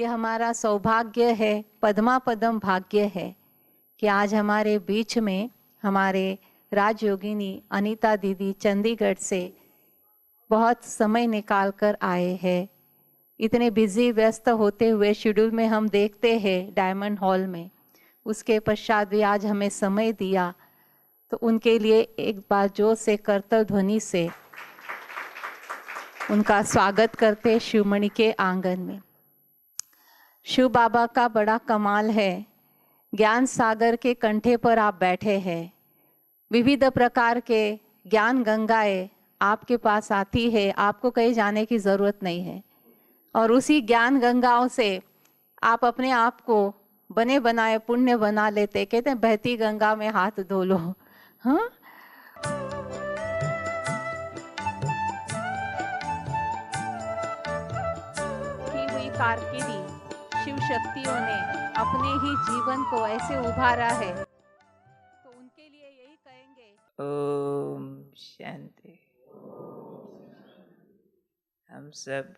ये हमारा सौभाग्य है, पद्मा पदम भाग्य है कि आज हमारे बीच में हमारे राजयोगिनी अनीता दीदी चंडीगढ़ से बहुत समय निकाल कर आए हैं। इतने बिजी व्यस्त होते हुए शेड्यूल में हम देखते हैं डायमंड हॉल में, उसके पश्चात भी आज हमें समय दिया, तो उनके लिए एक बार जोर से करतल ध्वनि से उनका स्वागत करते शिवमणि के आंगन में। शिव बाबा का बड़ा कमाल है, ज्ञान सागर के कंठे पर आप बैठे हैं। विविध प्रकार के ज्ञान गंगाएं आपके पास आती है, आपको कहीं जाने की ज़रूरत नहीं है, और उसी ज्ञान गंगाओं से आप अपने आप को बने बनाए पुण्य बना लेते। कहते हैं बहती गंगा में हाथ धो लो। हाँ, की हुई कारकिर्दी शिव शक्तियों ने अपने ही जीवन को ऐसे उभारा है, तो उनके लिए यही कहेंगे। ओम शांति। हम सब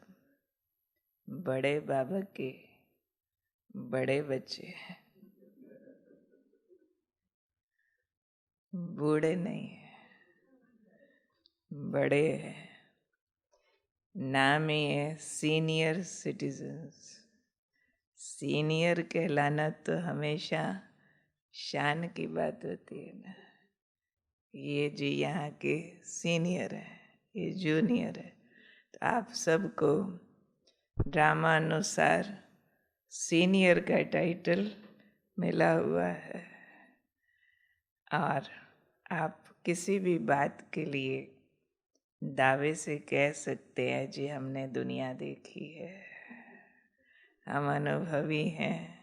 बड़े बाबा के बड़े बच्चे हैं, बूढ़े नहीं हैं, बड़े हैं। नाम ही है सीनियर सिटीजन्स। सीनियर कहलाना तो हमेशा शान की बात होती है ना। ये जी यहाँ के सीनियर है, ये जूनियर है, तो आप सबको ड्रामानुसार सीनियर का टाइटल मिला हुआ है, और आप किसी भी बात के लिए दावे से कह सकते हैं जी हमने दुनिया देखी है, हम अनुभवी हैं।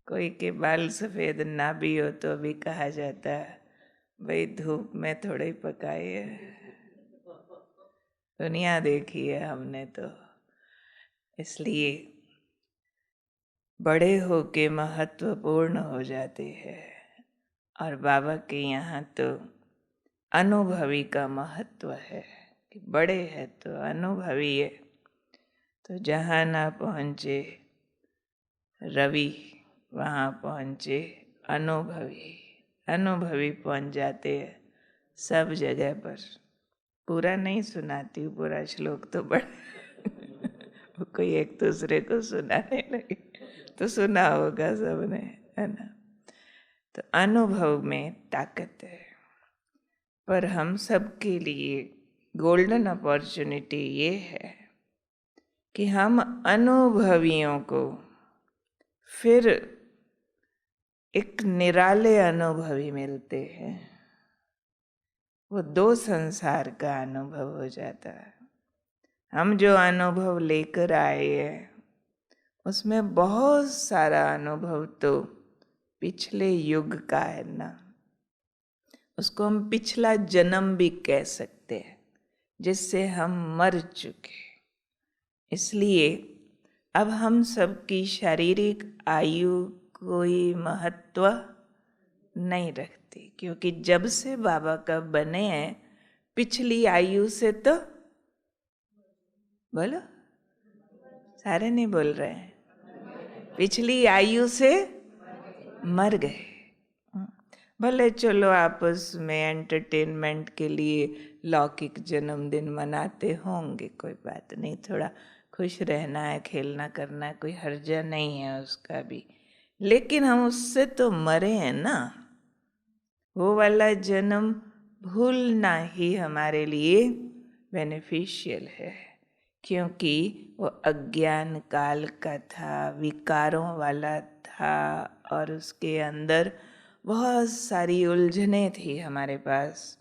कोई के बाल सफ़ेद ना भी हो तो भी कहा जाता है भाई धूप में थोड़े ही पकाए है, दुनिया देखी है हमने। तो इसलिए बड़े हो के महत्वपूर्ण हो जाते हैं, और बाबा के यहाँ तो अनुभवी का महत्व है कि बड़े हैं तो अनुभवी है। तो जहाँ ना पहुँचे रवि, वहाँ पहुँचे अनुभवी, अनुभवी पहुँच जाते हैं सब जगह पर। पूरा नहीं सुनाती हूँ, पूरा श्लोक तो बड़ा कोई एक दूसरे को सुनाने लगे तो सुना होगा सबने, है ना। तो अनुभव में ताकत है, पर हम सब के लिए गोल्डन अपॉर्चुनिटी ये है कि हम अनुभवियों को फिर एक निराले अनुभवी मिलते हैं। वो दो संसार का अनुभव हो जाता है। हम जो अनुभव लेकर आए हैं उसमें बहुत सारा अनुभव तो पिछले युग का है ना, उसको हम पिछला जन्म भी कह सकते हैं, जिससे हम मर चुके। इसलिए अब हम सबकी शारीरिक आयु कोई महत्व नहीं रखती, क्योंकि जब से बाबा का बने हैं पिछली आयु से तो बोलो, सारे नहीं बोल रहे हैं, पिछली आयु से मर गए। भले चलो आपस में एंटरटेनमेंट के लिए लौकिक जन्मदिन मनाते होंगे, कोई बात नहीं, थोड़ा खुश रहना है, खेलना करना है, कोई हर्जा नहीं है उसका भी, लेकिन हम उससे तो मरे हैं ना। वो वाला जन्म भूलना ही हमारे लिए बेनिफिशियल है, क्योंकि वो अज्ञान काल का था, विकारों वाला था, और उसके अंदर बहुत सारी उलझने थी हमारे पास।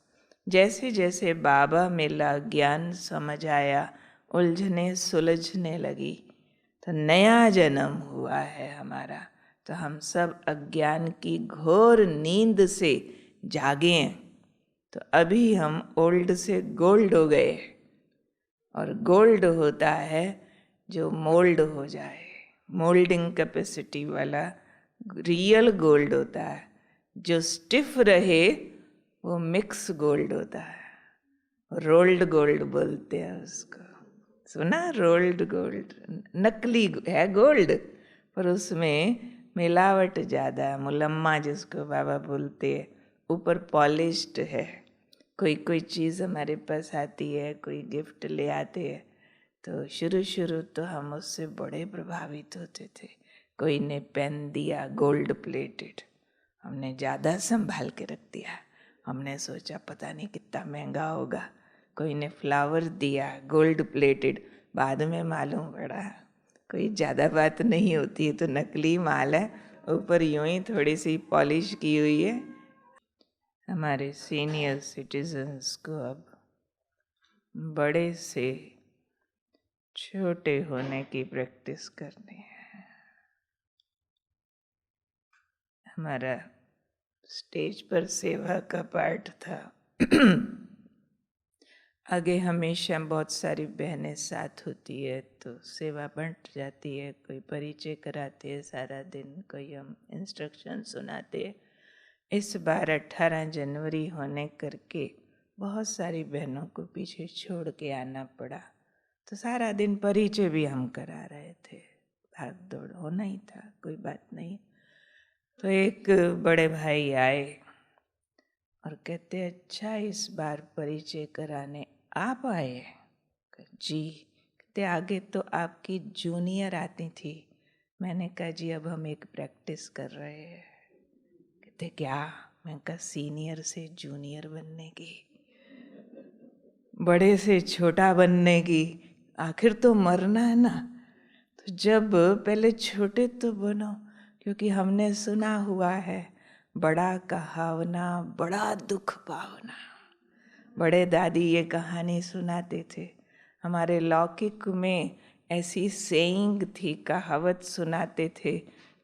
जैसे जैसे बाबा मिला, ज्ञान समझ आया, उलझने सुलझने लगी, तो नया जन्म हुआ है हमारा। तो हम सब अज्ञान की घोर नींद से जागे हैं, तो अभी हम ओल्ड से गोल्ड हो गए, और गोल्ड होता है जो मोल्ड हो जाए, मोल्डिंग कैपेसिटी वाला रियल गोल्ड होता है। जो स्टिफ रहे वो मिक्स गोल्ड होता है, रोल्ड गोल्ड बोलते हैं उसको। सुना, रोल्ड गोल्ड, नकली है गोल्ड, पर उसमें मिलावट ज़्यादा, मुलम्मा जिसको बाबा बोलते हैं, ऊपर पॉलिश्ड है। कोई कोई चीज़ हमारे पास आती है, कोई गिफ्ट ले आते हैं, तो शुरू तो हम उससे बड़े प्रभावित होते थे। कोई ने पेन दिया गोल्ड प्लेटेड, हमने ज़्यादा संभाल के रख दिया, हमने सोचा पता नहीं कितना महंगा होगा। कोई ने फ्लावर दिया गोल्ड प्लेटेड, बाद में मालूम पड़ा कोई ज़्यादा बात नहीं होती है, तो नकली माल है, ऊपर यूं ही थोड़ी सी पॉलिश की हुई है। हमारे सीनियर सिटीजन्स को अब बड़े से छोटे होने की प्रैक्टिस करनी है। हमारा स्टेज पर सेवा का पार्ट था। आगे हमेशा बहुत सारी बहनें साथ होती है, तो सेवा बंट जाती है। कोई परिचय कराते हैं सारा दिन, कोई हम इंस्ट्रक्शन सुनाते हैं। इस बार 18 जनवरी होने करके बहुत सारी बहनों को पीछे छोड़ के आना पड़ा, तो सारा दिन परिचय भी हम करा रहे थे। भाग दौड़ होना ही था, कोई बात नहीं। तो एक बड़े भाई आए और कहते, अच्छा इस बार परिचय कराने आप आए? जी। कहते, आगे तो आपकी जूनियर आती थी। मैंने कहा जी अब हम एक प्रैक्टिस कर रहे हैं। कहते क्या? मैं कहा सीनियर से जूनियर बनने की, बड़े से छोटा बनने की, आखिर तो मरना है ना। तो जब पहले छोटे तो बनो, क्योंकि हमने सुना हुआ है बड़ा कहावना बड़ा दुख पावना। बड़े दादी ये कहानी सुनाते थे। हमारे लौकिक में ऐसी सेइंग थी, कहावत सुनाते थे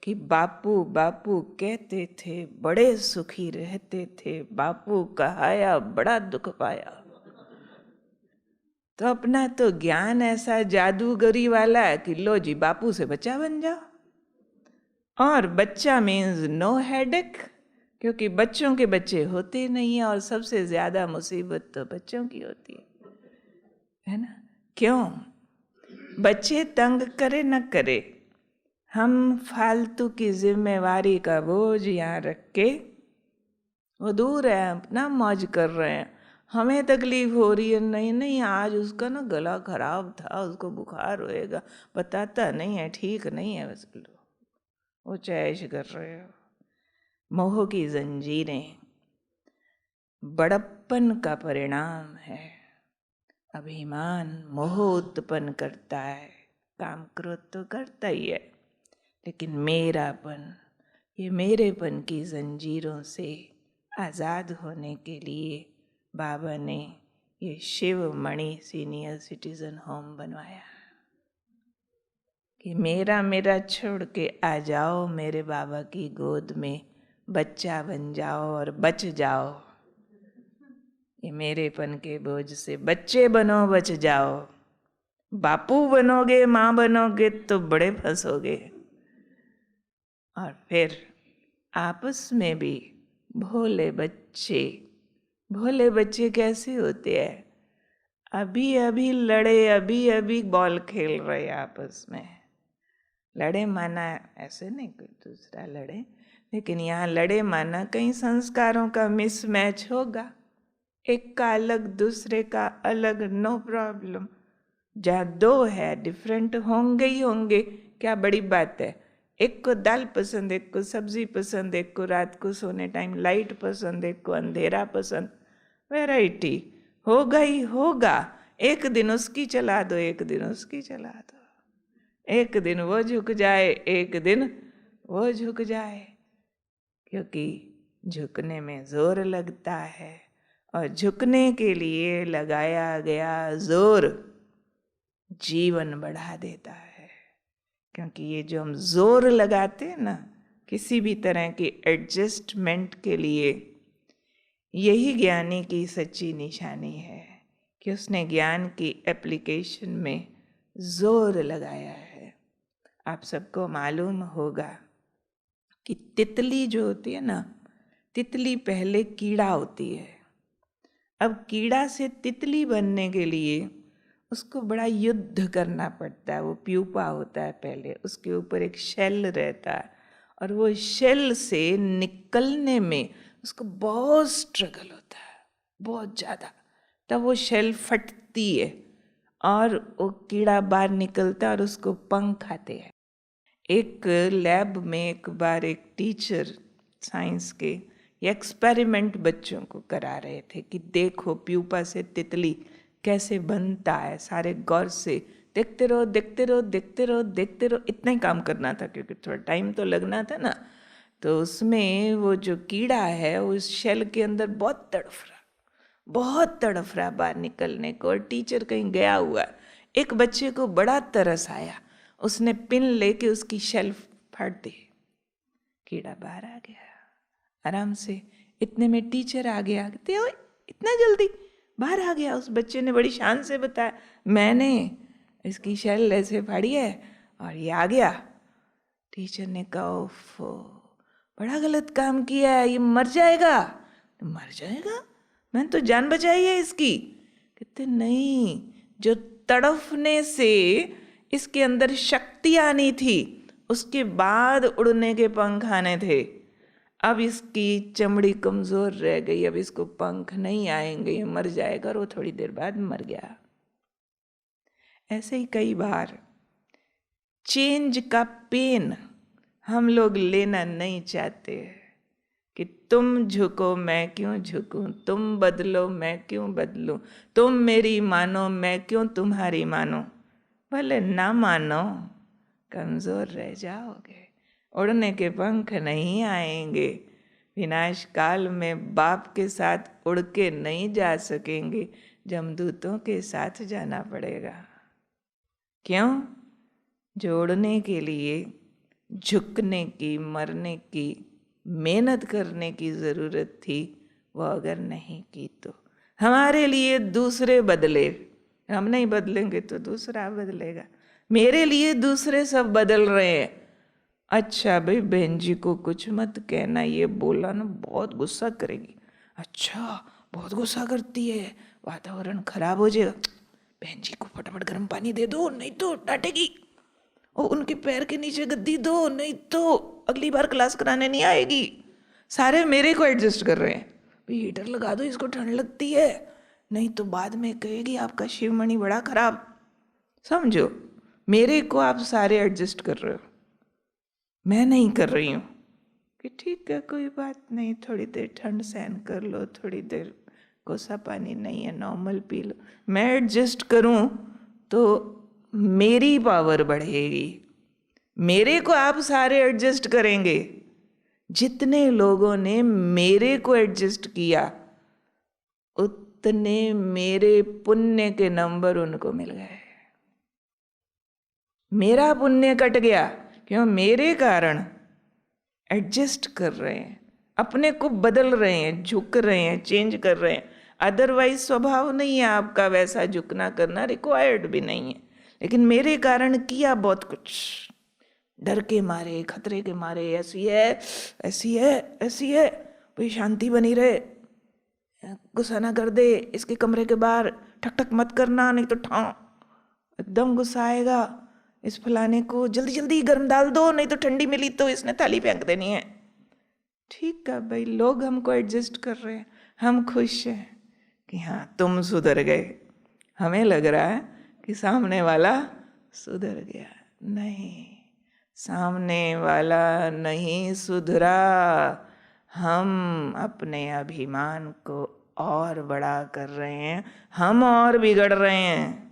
कि बापू बापू कहते थे बड़े सुखी रहते थे, बापू कहाया बड़ा दुख पाया। तो अपना तो ज्ञान ऐसा जादूगरी वाला है कि लो जी बापू से बच्चा बन जाओ। और बच्चा मीन्स नो हेडेक, क्योंकि बच्चों के बच्चे होते नहीं है, और सबसे ज्यादा मुसीबत तो बच्चों की होती है ना। क्यों? बच्चे तंग करे न करे, हम फालतू की जिम्मेवारी का बोझ यहाँ रख के, वो दूर है अपना मौज कर रहे हैं, हमें तकलीफ हो रही है। नहीं नहीं आज उसका ना गला खराब था, उसको बुखार होएगा, बताता नहीं है, ठीक नहीं है, बस लो वो चैश कर रहे हो। मोह की जंजीरें बड़प्पन का परिणाम है। अभिमान मोह उत्पन्न करता है, काम क्रोध तो करता ही है, लेकिन मेरापन, ये मेरेपन की जंजीरों से आज़ाद होने के लिए बाबा ने ये शिव मणि सीनियर सिटीजन होम बनवाया कि मेरा मेरा छोड़ के आ जाओ मेरे बाबा की गोद में, बच्चा बन जाओ और बच जाओ। ये मेरेपन के बोझ से बच्चे बनो, बच जाओ। बापू बनोगे, माँ बनोगे तो बड़े फंसोगे। और फिर आपस में भी भोले बच्चे कैसे होते हैं? अभी अभी लड़े, अभी अभी बॉल खेल रहे आपस में। लड़े माना ऐसे नहीं कोई दूसरा लड़े, लेकिन यहाँ लड़े माना कहीं संस्कारों का मिसमैच होगा, एक का अलग दूसरे का अलग, नो प्रॉब्लम। जहाँ दो है डिफरेंट होंगे ही होंगे, क्या बड़ी बात है। एक को दाल पसंद, एक को सब्जी पसंद, एक को रात को सोने टाइम लाइट पसंद, एक को अंधेरा पसंद। वैरायटी होगा ही होगा। एक दिन उसकी चला दो, एक दिन उसकी चला दो, एक दिन वो झुक जाए, एक दिन वो झुक जाए, क्योंकि झुकने में जोर लगता है, और झुकने के लिए लगाया गया जोर जीवन बढ़ा देता है। क्योंकि ये जो हम जोर लगाते हैं ना किसी भी तरह की एडजस्टमेंट के लिए, यही ज्ञानी की सच्ची निशानी है कि उसने ज्ञान की एप्लीकेशन में जोर लगाया है। आप सबको मालूम होगा कि तितली जो होती है ना, तितली पहले कीड़ा होती है। अब कीड़ा से तितली बनने के लिए उसको बड़ा युद्ध करना पड़ता है। वो प्यूपा होता है पहले, उसके ऊपर एक शेल रहता है, और वो शेल से निकलने में उसको बहुत स्ट्रगल होता है, बहुत ज़्यादा। तब वो शेल फटती है और वो कीड़ा बाहर निकलता है और उसको पंख आते हैं। एक लैब में एक बार एक टीचर साइंस के एक्सपेरिमेंट बच्चों को करा रहे थे कि देखो प्यूपा से तितली कैसे बनता है। सारे गौर से देखते रहो देखते रहो देखते रहो देखते रहो, इतना ही काम करना था क्योंकि थोड़ा टाइम तो लगना था ना। तो उसमें वो जो कीड़ा है उस शेल के अंदर बहुत तड़फ रहा बाहर निकलने को, और टीचर कहीं गया हुआ। एक बच्चे को बड़ा तरस आया, उसने पिन लेके उसकी शेल्फ फाड़ दी, कीड़ा बाहर आ गया आराम से। इतने में टीचर आ गया, कहते ओए इतना जल्दी बाहर आ गया। उस बच्चे ने बड़ी शान से बताया, मैंने इसकी शेल ऐसे फाड़ी है और ये आ गया। टीचर ने कहा ओफो, बड़ा गलत काम किया है, ये मर जाएगा। तो मर जाएगा, मैंने तो जान बचाई है इसकी। कहते नहीं, जो तड़फने से इसके अंदर शक्ति आनी थी, उसके बाद उड़ने के पंख आने थे। अब इसकी चमड़ी कमजोर रह गई, अब इसको पंख नहीं आएंगे, ये मर जाएगा। और वो थोड़ी देर बाद मर गया। ऐसे ही कई बार चेंज का पेन हम लोग लेना नहीं चाहते कि तुम झुको मैं क्यों झुकूं, तुम बदलो मैं क्यों बदलूं, तुम मेरी मानो मैं क्यों तुम्हारी मानो। भले ना मानो, कमजोर रह जाओगे, उड़ने के पंख नहीं आएंगे। विनाश काल में बाप के साथ उड़ के नहीं जा सकेंगे, जमदूतों के साथ जाना पड़ेगा। क्यों? जो उड़ने के लिए झुकने की, मरने की, मेहनत करने की ज़रूरत थी, वो अगर नहीं की तो हमारे लिए दूसरे बदले। हम नहीं बदलेंगे तो दूसरा बदलेगा। मेरे लिए दूसरे सब बदल रहे हैं। अच्छा भाई, बहन जी को कुछ मत कहना, ये बोला ना बहुत गुस्सा करेगी। अच्छा, बहुत गुस्सा करती है, वातावरण खराब हो जाएगा। बहन जी को फटाफट गर्म पानी दे दो, नहीं तो डांटेगी। और उनके पैर के नीचे गद्दी दो, नहीं तो अगली बार क्लास कराने नहीं आएगी। सारे मेरे को एडजस्ट कर रहे हैं, भाई हीटर लगा दो, इसको ठंड लगती है, नहीं तो बाद में कहेगी आपका शिवमणि बड़ा खराब। समझो, मेरे को आप सारे एडजस्ट कर रहे हो, मैं नहीं कर रही हूँ कि ठीक है कोई बात नहीं, थोड़ी देर ठंड सहन कर लो, थोड़ी देर कोसा पानी नहीं है नॉर्मल पी लो। मैं एडजस्ट करूँ तो मेरी पावर बढ़ेगी, मेरे को आप सारे एडजस्ट करेंगे। जितने लोगों ने मेरे को एडजस्ट किया, उतने मेरे पुण्य के नंबर उनको मिल गए। मेरा पुण्य कट गया, क्यों? मेरे कारण एडजस्ट कर रहे हैं, अपने को बदल रहे हैं, झुक रहे हैं, चेंज कर रहे हैं। अदरवाइज स्वभाव नहीं है आपका वैसा झुकना करना, रिक्वायर्ड भी नहीं है, लेकिन मेरे कारण किया बहुत कुछ। डर के मारे, खतरे के मारे, ऐसी है ऐसी है ऐसी है, भाई शांति बनी रहे, गुस्सा ना कर दे, इसके कमरे के बाहर ठक ठक मत करना, नहीं तो ठां एकदम गुस्सा आएगा। इस फलाने को जल्दी जल्दी गर्म डाल दो, नहीं तो ठंडी मिली तो इसने थाली फेंक देनी है। ठीक है भाई, लोग हमको एडजस्ट कर रहे हैं, हम खुश हैं कि हाँ तुम सुधर गए। हमें लग रहा है कि सामने वाला सुधर गया, नहीं, सामने वाला नहीं सुधरा। हम अपने अभिमान को और बड़ा कर रहे हैं, हम और बिगड़ रहे हैं।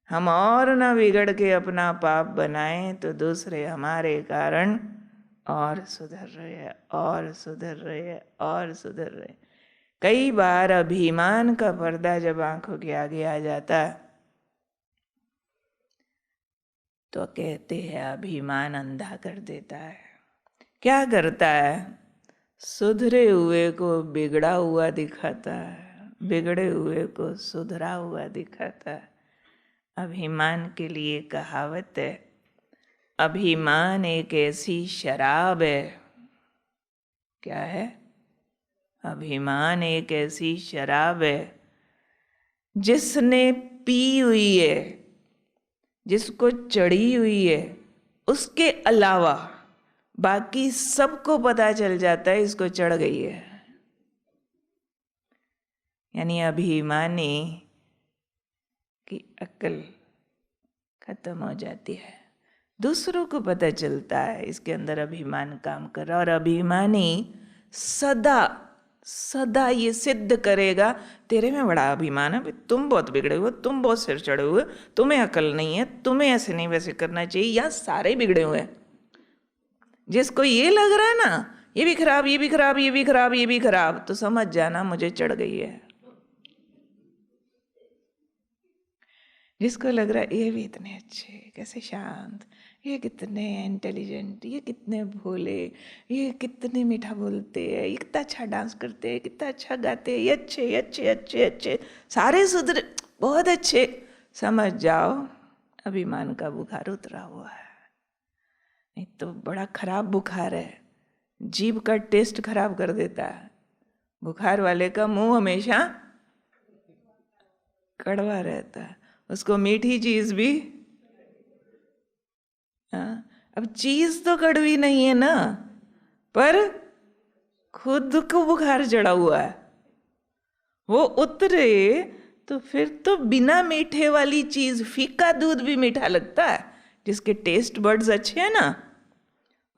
हम और ना बिगड़ के अपना पाप बनाएं तो दूसरे हमारे कारण और सुधर रहे हैं और सुधर रहे हैं और सुधर रहे। कई बार अभिमान का पर्दा जब आंखों के आगे आ जाता है तो कहते हैं अभिमान अंधा कर देता है। क्या करता है? सुधरे हुए को बिगड़ा हुआ दिखाता है, बिगड़े हुए को सुधरा हुआ दिखाता है। अभिमान के लिए कहावत है, अभिमान एक ऐसी शराब है। क्या है? अभिमान एक ऐसी शराब है जिसने पी हुई है, जिसको चढ़ी हुई है, उसके अलावा बाकी सबको पता चल जाता है इसको चढ़ गई है। यानी अभिमानी की अक्ल खत्म हो जाती है। दूसरों को पता चलता है इसके अंदर अभिमान काम कर रहा, और अभिमानी सदा सदा ये सिद्ध करेगा तेरे में बड़ा अभिमान है, तुम बहुत बिगड़े हुए, तुम बहुत सिर चढ़े हुए, तुम्हें अकल नहीं है, तुम्हें ऐसे नहीं वैसे करना चाहिए, या सारे बिगड़े हुए हैं। जिसको ये लग रहा है ना ये भी खराब, ये भी खराब, ये भी खराब, ये भी खराब, तो समझ जाना मुझे चढ़ गई है। जिसको लग रहा है ये भी इतने अच्छे, कैसे शांत, ये कितने इंटेलिजेंट, ये कितने भोले, ये कितने मीठा बोलते हैं, ये कितना अच्छा डांस करते हैं, कितना अच्छा गाते हैं, ये अच्छे अच्छे अच्छे अच्छे, सारे सुधरे, बहुत अच्छे, समझ जाओ अभिमान का बुखार उतरा हुआ है। नहीं तो बड़ा खराब बुखार है, जीभ का टेस्ट खराब कर देता है। बुखार वाले का मुंह हमेशा कड़वा रहता है, उसको मीठी चीज भी, अब चीज तो कड़वी नहीं है ना, पर खुद को बुखार चढ़ा हुआ है, वो उतरे तो फिर तो बिना मीठे वाली चीज, फीका दूध भी मीठा लगता है। जिसके टेस्ट बड्स अच्छे हैं ना,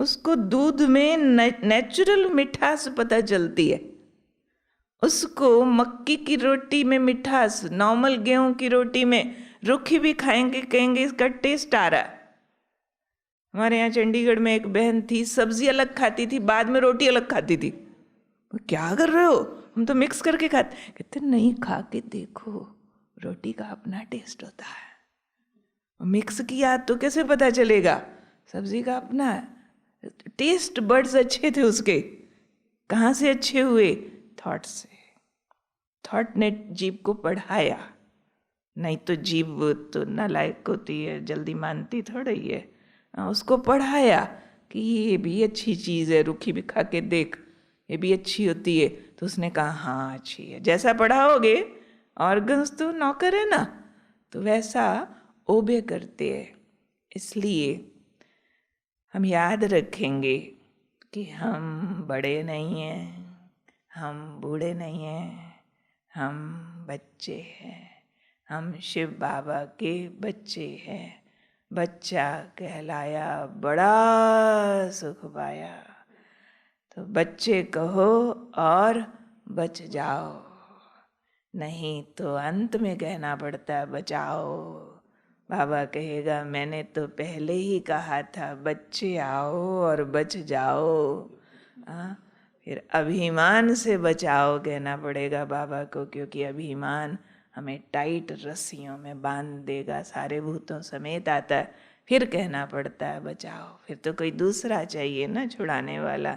उसको दूध में नेचुरल मिठास पता चलती है। उसको मक्की की रोटी में मिठास, नॉर्मल गेहूं की रोटी में रूखी भी खाएंगे कहेंगे इसका टेस्ट आ रहा है। हमारे यहाँ चंडीगढ़ में एक बहन थी, सब्जी अलग खाती थी, बाद में रोटी अलग खाती थी। क्या कर रहे हो, हम तो मिक्स करके खाते। कहते नहीं, खा के देखो, रोटी का अपना टेस्ट होता है, मिक्स किया तो कैसे पता चलेगा, सब्जी का अपना टेस्ट बड्स अच्छे थे उसके। कहाँ से अच्छे हुए, थॉट से। थॉट ने जीभ को पढ़ाया, नहीं तो जीभ तो नालायक होती है, जल्दी मानती थोड़ा ही है। उसको पढ़ाया कि ये भी अच्छी चीज़ है, रूखी भी खा के देख, ये भी अच्छी होती है। तो उसने कहा हाँ अच्छी है। जैसा पढ़ाओगे, ऑर्गन्स तो नौकर है ना, तो वैसा ओबे करते हैं। इसलिए हम याद रखेंगे कि हम बड़े नहीं हैं, हम बूढ़े नहीं हैं, हम बच्चे हैं, हम शिव बाबा के बच्चे हैं। बच्चा कहलाया बड़ा सुख पाया, तो बच्चे कहो और बच जाओ, नहीं तो अंत में कहना पड़ता है बचाओ। बाबा कहेगा मैंने तो पहले ही कहा था बच्चे आओ और बच जाओ। फिर अभिमान से बचाओ कहना पड़ेगा बाबा को, क्योंकि अभिमान हमें टाइट रस्सियों में बांध देगा, सारे भूतों समेत आता है। फिर कहना पड़ता है बचाओ, फिर तो कोई दूसरा चाहिए ना छुड़ाने वाला।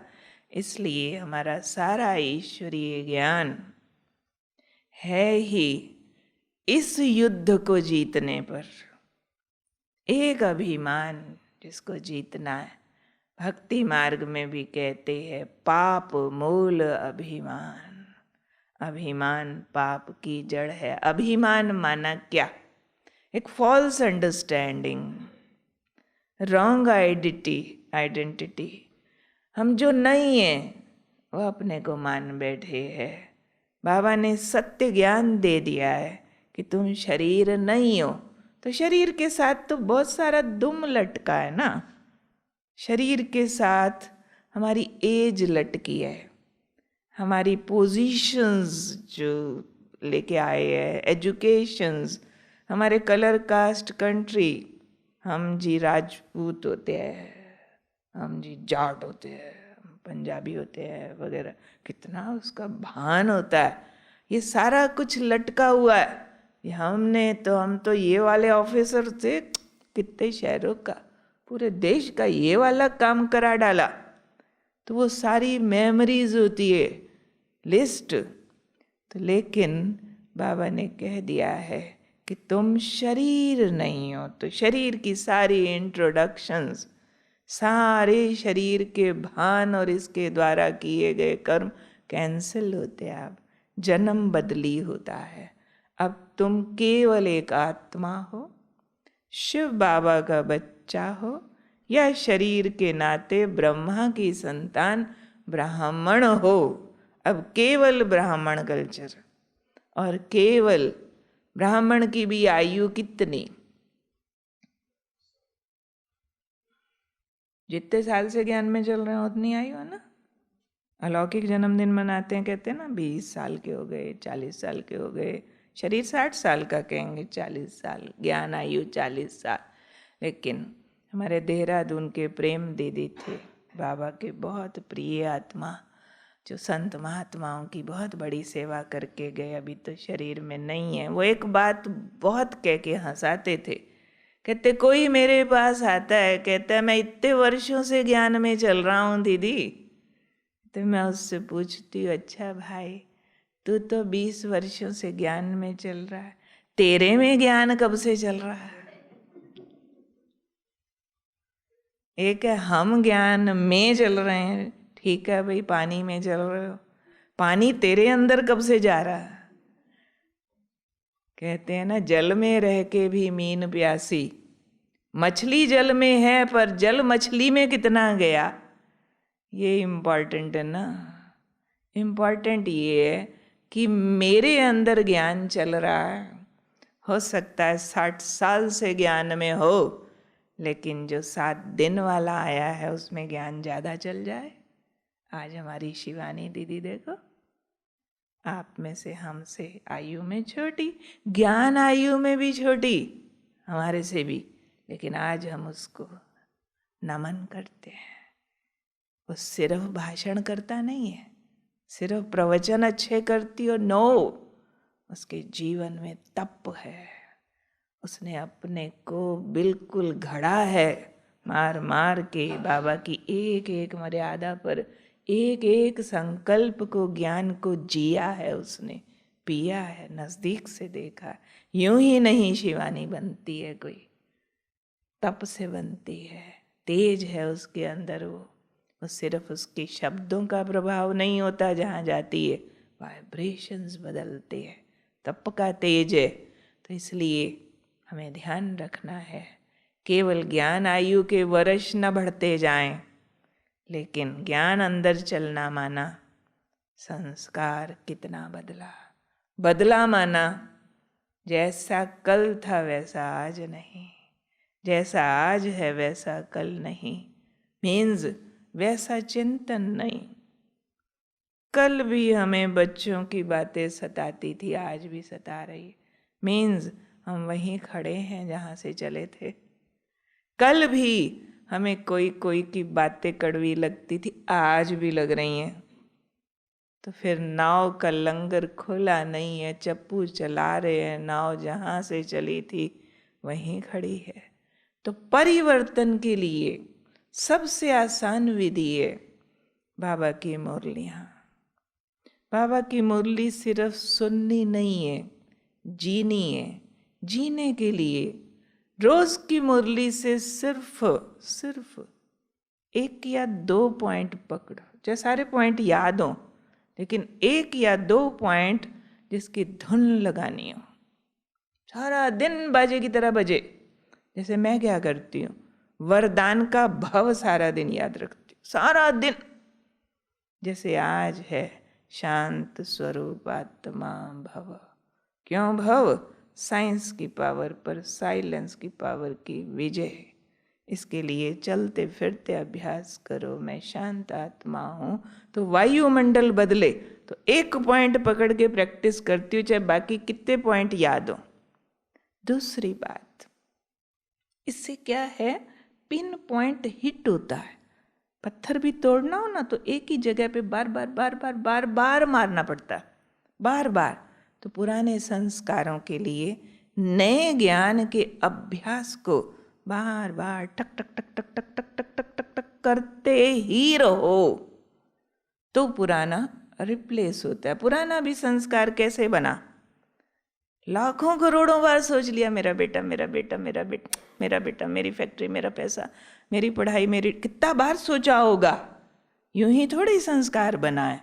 इसलिए हमारा सारा ईश्वरीय ज्ञान है ही इस युद्ध को जीतने पर। एक अभिमान जिसको जीतना है, भक्ति मार्ग में भी कहते हैं पाप मूल अभिमान। अभिमान पाप की जड़ है। अभिमान माना क्या, एक फॉल्स अंडरस्टैंडिंग, रॉन्ग आइडेंटिटी। हम जो नहीं है वो अपने को मान बैठे हैं। बाबा ने सत्य ज्ञान दे दिया है कि तुम शरीर नहीं हो, तो शरीर के साथ तो बहुत सारा दुम लटका है ना। शरीर के साथ हमारी एज लटकी है, हमारी पोजीशंस जो लेके आए हैं, एजुकेशंस, हमारे कलर कास्ट कंट्री, हम जी राजपूत होते हैं, हम जी जाट होते हैं, हम पंजाबी होते हैं वगैरह, कितना उसका भान होता है। ये सारा कुछ लटका हुआ है। हम तो ये वाले ऑफिसर थे, कितने शहरों का, पूरे देश का ये वाला काम करा डाला। तो वो सारी मेमोरीज होती है, लिस्ट। तो लेकिन बाबा ने कह दिया है कि तुम शरीर नहीं हो, तो शरीर की सारी इंट्रोडक्शंस, सारे शरीर के भान और इसके द्वारा किए गए कर्म कैंसिल होते हैं। अब जन्म बदली होता है, अब तुम केवल एक आत्मा हो, शिव बाबा का बच्चा हो, या शरीर के नाते ब्रह्मा की संतान ब्राह्मण हो। अब केवल ब्राह्मण कल्चर, और केवल ब्राह्मण की भी आयु कितनी? जितने साल से ज्ञान में चल रहे हैं उतनी आयु है ना। अलौकिक जन्मदिन मनाते हैं, कहते हैं ना 20 साल के हो गए, 40 साल के हो गए, शरीर 60 साल का कहेंगे, 40 साल, ज्ञान आयु 40 साल। लेकिन हमारे देहरादून के प्रेम दीदी थे, बाबा के बहुत प्रिय आत्मा, जो संत महात्माओं की बहुत बड़ी सेवा करके गए, अभी तो शरीर में नहीं है। वो एक बात बहुत कह के हंसाते थे, कहते कोई मेरे पास आता है, कहता है मैं इतने वर्षों से ज्ञान में चल रहा हूँ दीदी, तो मैं उससे पूछती हूँ अच्छा भाई तू तो 20 वर्षों से ज्ञान में चल रहा है, तेरे में ज्ञान कब से चल रहा है? एक है हम ज्ञान में चल रहे हैं, ठीक है भाई, पानी में चल रहे हो, पानी तेरे अंदर कब से जा रहा है? कहते हैं ना जल में रह के भी मीन प्यासी, मछली जल में है पर जल मछली में कितना गया, ये इम्पॉर्टेंट है ना। इम्पॉर्टेंट ये है कि मेरे अंदर ज्ञान चल रहा है, हो सकता है 60 साल से ज्ञान में हो, लेकिन जो 7 दिन वाला आया है उसमें ज्ञान ज़्यादा चल जाए। आज हमारी शिवानी दीदी देखो, आप में से हमसे आयु में छोटी, ज्ञान आयु में भी छोटी हमारे से भी, लेकिन आज हम उसको नमन करते हैं। वो सिर्फ भाषण करता नहीं है, सिर्फ प्रवचन अच्छे करती हो, नो, उसके जीवन में तप है, उसने अपने को बिल्कुल घड़ा है, मार मार के बाबा की एक एक मर्यादा पर, एक एक संकल्प को, ज्ञान को जिया है, उसने पिया है, नजदीक से देखा। यूं ही नहीं शिवानी बनती है कोई, तप से बनती है, तेज है उसके अंदर। वो सिर्फ उसके शब्दों का प्रभाव नहीं होता, जहाँ जाती है वाइब्रेशंस बदलते हैं, तप का तेज है। तो इसलिए हमें ध्यान रखना है, केवल ज्ञान आयु के वर्ष न बढ़ते जाएं, लेकिन ज्ञान अंदर चलना माना संस्कार कितना बदला, बदला माना जैसा कल था वैसा आज नहीं, जैसा आज है वैसा कल नहीं, मीन्स वैसा चिंतन नहीं। कल भी हमें बच्चों की बातें सताती थी, आज भी सता रही, मीन्स हम वहीं खड़े हैं जहाँ से चले थे। कल भी हमें कोई कोई की बातें कड़वी लगती थी, आज भी लग रही हैं। तो फिर नाव का लंगर खुला नहीं है, चप्पू चला रहे हैं, नाव जहाँ से चली थी वहीं खड़ी है। तो परिवर्तन के लिए सबसे आसान विधि है बाबा की मुरलियाँ। बाबा की मुरली सिर्फ सुननी नहीं है, जीनी है। जीने के लिए रोज की मुरली से सिर्फ 1 या 2 पॉइंट पकड़ो, चाहे सारे पॉइंट याद हो, लेकिन 1 या 2 पॉइंट जिसकी धुन लगानी हो, सारा दिन बाजे की तरह बजे। जैसे मैं क्या करती हूँ, वरदान का भव सारा दिन याद रखती हूँ, सारा दिन। जैसे आज है शांत स्वरूप आत्मा भव, क्यों भव? साइंस की पावर पर साइलेंस की पावर की विजय। इसके लिए चलते फिरते अभ्यास करो, मैं शांत आत्मा हूँ, तो वायुमंडल बदले। तो 1 पॉइंट पकड़ के प्रैक्टिस करती हूँ, चाहे बाकी कितने पॉइंट याद हो। दूसरी बात, इससे क्या है, पिन पॉइंट हिट होता है। पत्थर भी तोड़ना हो ना, तो एक ही जगह पे बार बार बार बार बार बार मारना पड़ता है, बार बार। तो पुराने संस्कारों के लिए नए ज्ञान के अभ्यास को बार बार टक टक टक टक टक टक टक टक टक टक करते ही रहो, तो पुराना रिप्लेस होता है। पुराना भी संस्कार कैसे बना, लाखों करोड़ों बार सोच लिया, मेरा बेटा मेरा बेटा मेरा बेटा मेरा बेटा, मेरी फैक्ट्री मेरा पैसा, मेरी पढ़ाई मेरी, कितना बार सोचा होगा। यूं ही थोड़ी संस्कार बना है,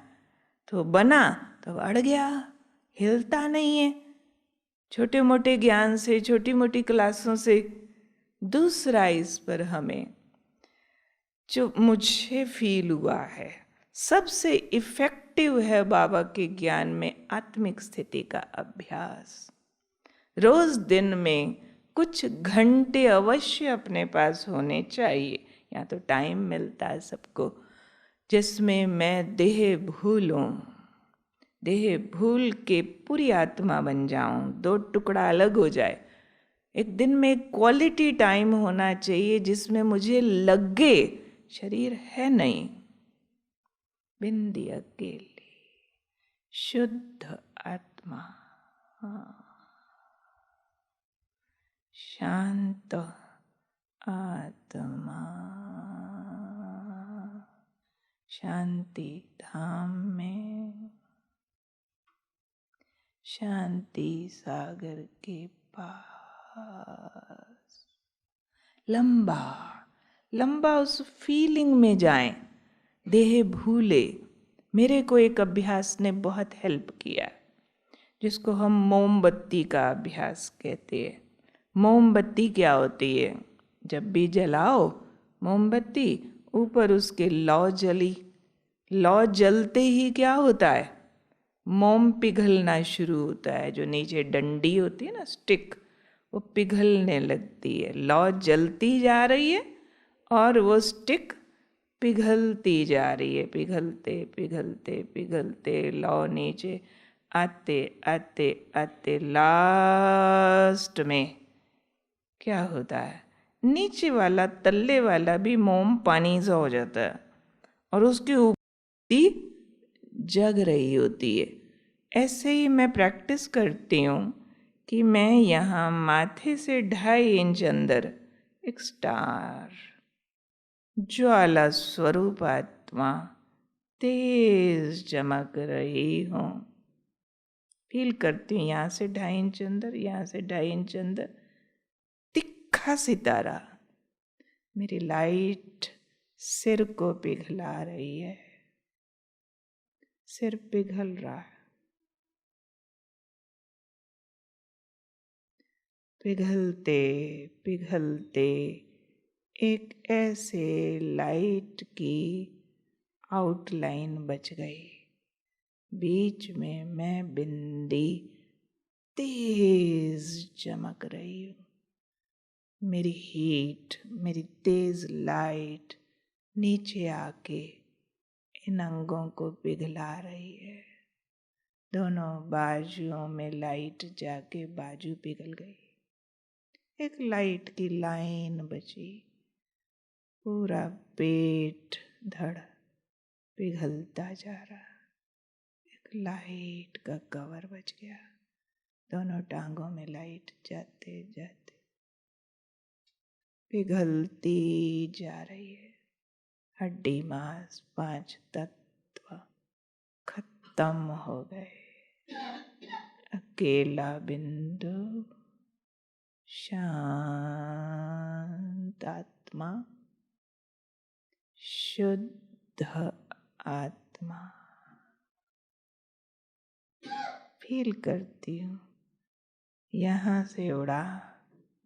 तो बना तो अड़ गया, हिलता नहीं है। छोटे मोटे ज्ञान से, छोटी मोटी क्लासों से दूसरा इस पर हमें जो मुझे फील हुआ है सबसे इफेक्टिव है बाबा के ज्ञान में आत्मिक स्थिति का अभ्यास। रोज दिन में कुछ घंटे अवश्य अपने पास होने चाहिए, या तो टाइम मिलता है सबको, जिसमें मैं देह भूलूं, देह भूल के पूरी आत्मा बन जाऊं, दो टुकड़ा अलग हो जाए। एक दिन में एक क्वालिटी टाइम होना चाहिए जिसमें मुझे लगे शरीर है नहीं, बिंदी अकेली शुद्ध आत्मा, शांत आत्मा, शांति धाम में, शांति सागर के पास। लंबा लंबा उस फीलिंग में जाएं, देह भूले। मेरे को एक अभ्यास ने बहुत हेल्प किया, जिसको हम मोमबत्ती का अभ्यास कहते हैं। मोमबत्ती क्या होती है? जब भी जलाओ मोमबत्ती, ऊपर उसके लौ जली, लौ जलते ही क्या होता है? मोम पिघलना शुरू होता है। जो नीचे डंडी होती है ना, स्टिक, वो पिघलने लगती है। लौ जलती जा रही है और वो स्टिक पिघलती जा रही है, पिघलते पिघलते पिघलते लौ नीचे आते आते आते लास्ट में क्या होता है? नीचे वाला, तल्ले वाला भी मोम पानी सा हो जाता है और उसके ऊपर जग रही होती है। ऐसे ही मैं प्रैक्टिस करती हूँ कि मैं यहाँ माथे से 2.5 इंच अंदर एक स्टार, ज्वाला स्वरूप आत्मा तेज चमक रही हूँ, फील करती हूँ। यहाँ से 2.5 इंच अंदर, यहाँ से 2.5 इंच अंदर तिखा सितारा मेरी लाइट सिर को पिघला रही है। सिर पिघल रहा है, पिघलते पिघलते एक ऐसे लाइट की आउटलाइन बच गई। बीच में मैं बिंदी तेज चमक रही हूँ। मेरी हीट, मेरी तेज लाइट नीचे आके इन अंगों को पिघला रही है। दोनों बाजुओं में लाइट जाके बाजू पिघल गई। एक लाइट की लाइन बची। पूरा पेट धड़ पिघलता जा रहा। एक लाइट का कवर बच गया। दोनों टांगों में लाइट जाते जाते पिघलती जा रही है। हड्डी मांस 5 तत्व खत्म हो गए। अकेला बिंदु, शांत आत्मा, शुद्ध आत्मा फील करती हूँ। यहाँ से उड़ा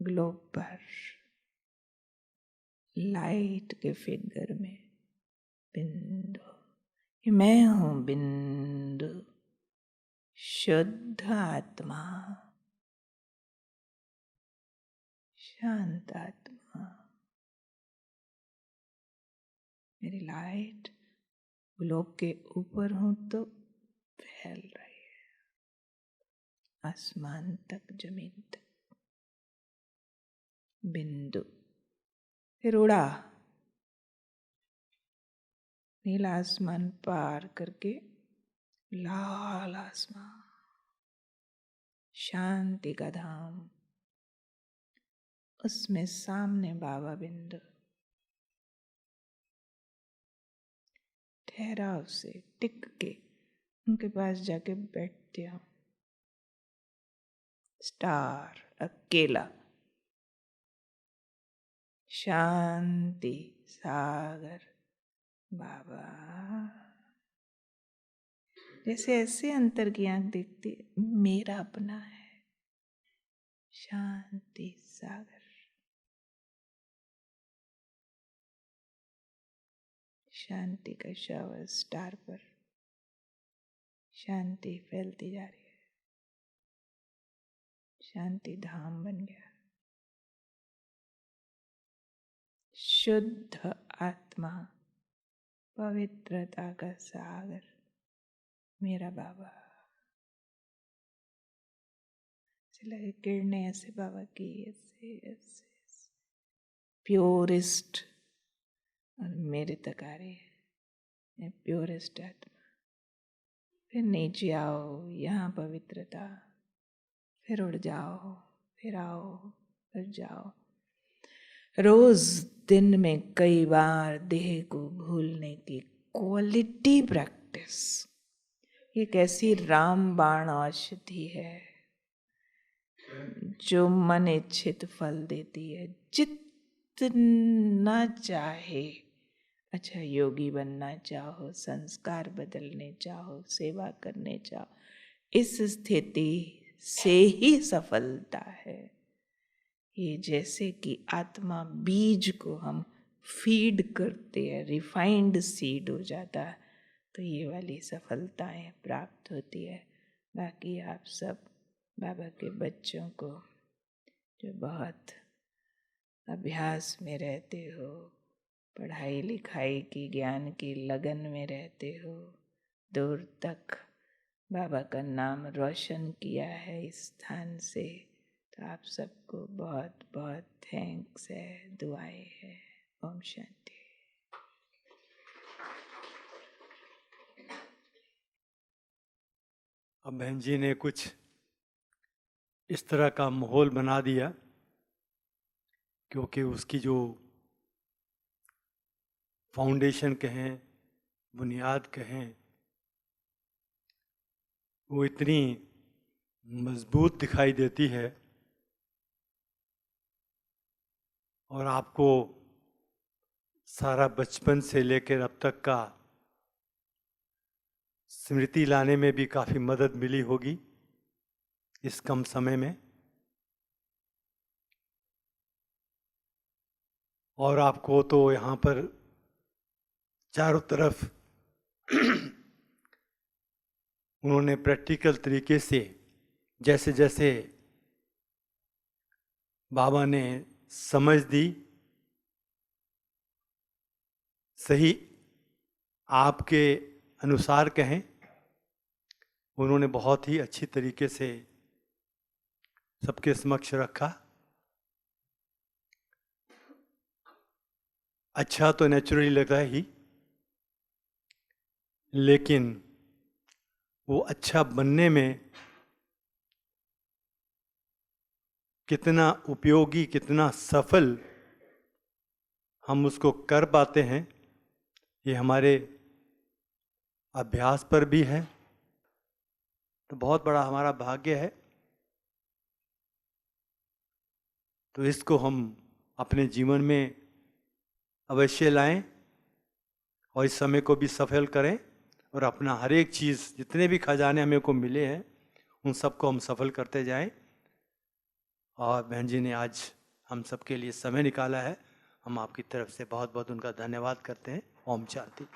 ग्लोब पर लाइट के फिगर में बिंदु। मैं हूँ बिंदु, शुद्ध आत्मा, शांत आत्मा। मेरी लाइट ग्लोब के ऊपर हूँ तो फैल रही है आसमान तक, जमीन तक। बिंदु, फिर उड़ा नीला आसमान पार करके लाल आसमान, शांति का धाम। उसमें सामने बाबा बिंदु। ठहराव से टिक के उनके पास जाके बैठते हो। स्टार, अकेला, शांति सागर बाबा। जैसे ऐसे अंतर की आंख देखती, मेरा अपना है, शांति सागर, शांति का शावर स्टार पर, शांति फैलती जा रही है, शांति धाम बन गया। शुद्ध आत्मा, पवित्रता का सागर, मेरा बाबा। लगे किरणें ऐसे बाबा की, ऐसे ऐसे प्योरेस्ट, और मेरे तक आ रही है प्योरेस्ट आत्मा। फिर नीचे आओ, यहाँ पवित्रता, फिर उड़ जाओ, फिर आओ, फिर जाओ। रोज दिन में कई बार देह को भूलने की क्वालिटी प्रैक्टिस, ये कैसी रामबाण औषधि है जो मन इच्छित फल देती है। जितना चाहे, अच्छा योगी बनना चाहो, संस्कार बदलने चाहो, सेवा करने चाहो, इस स्थिति से ही सफलता है। ये जैसे कि आत्मा बीज को हम फीड करते हैं, रिफाइंड सीड हो जाता है, तो ये वाली सफलताएं प्राप्त होती है। बाकी आप सब बाबा के बच्चों को जो बहुत अभ्यास में रहते हो, पढ़ाई लिखाई की, ज्ञान की लगन में रहते हो, दूर तक बाबा का नाम रोशन किया है इस स्थान से, तो आप सबको बहुत बहुत थैंक्स है, दुआएं है। ओम शांति। अब बहन जी ने कुछ इस तरह का माहौल बना दिया, क्योंकि उसकी जो फाउंडेशन कहें, बुनियाद कहें, वो इतनी मजबूत दिखाई देती है। और आपको सारा बचपन से लेकर अब तक का स्मृति लाने में भी काफ़ी मदद मिली होगी इस कम समय में। और आपको तो यहाँ पर चारों तरफ उन्होंने प्रैक्टिकल तरीके से, जैसे जैसे बाबा ने समझ दी, सही आपके अनुसार कहें, उन्होंने बहुत ही अच्छी तरीके से सबके समक्ष रखा। अच्छा तो नेचुरली लगा ही, लेकिन वो अच्छा बनने में कितना उपयोगी, कितना सफल हम उसको कर पाते हैं, ये हमारे अभ्यास पर भी है। तो बहुत बड़ा हमारा भाग्य है। तो इसको हम अपने जीवन में अवश्य लाएं और इस समय को भी सफल करें, और अपना हर एक चीज़, जितने भी खजाने हमें को मिले हैं, उन सबको हम सफल करते जाएं। और बहन जी ने आज हम सबके लिए समय निकाला है, हम आपकी तरफ से बहुत बहुत उनका धन्यवाद करते हैं। ओम शांति।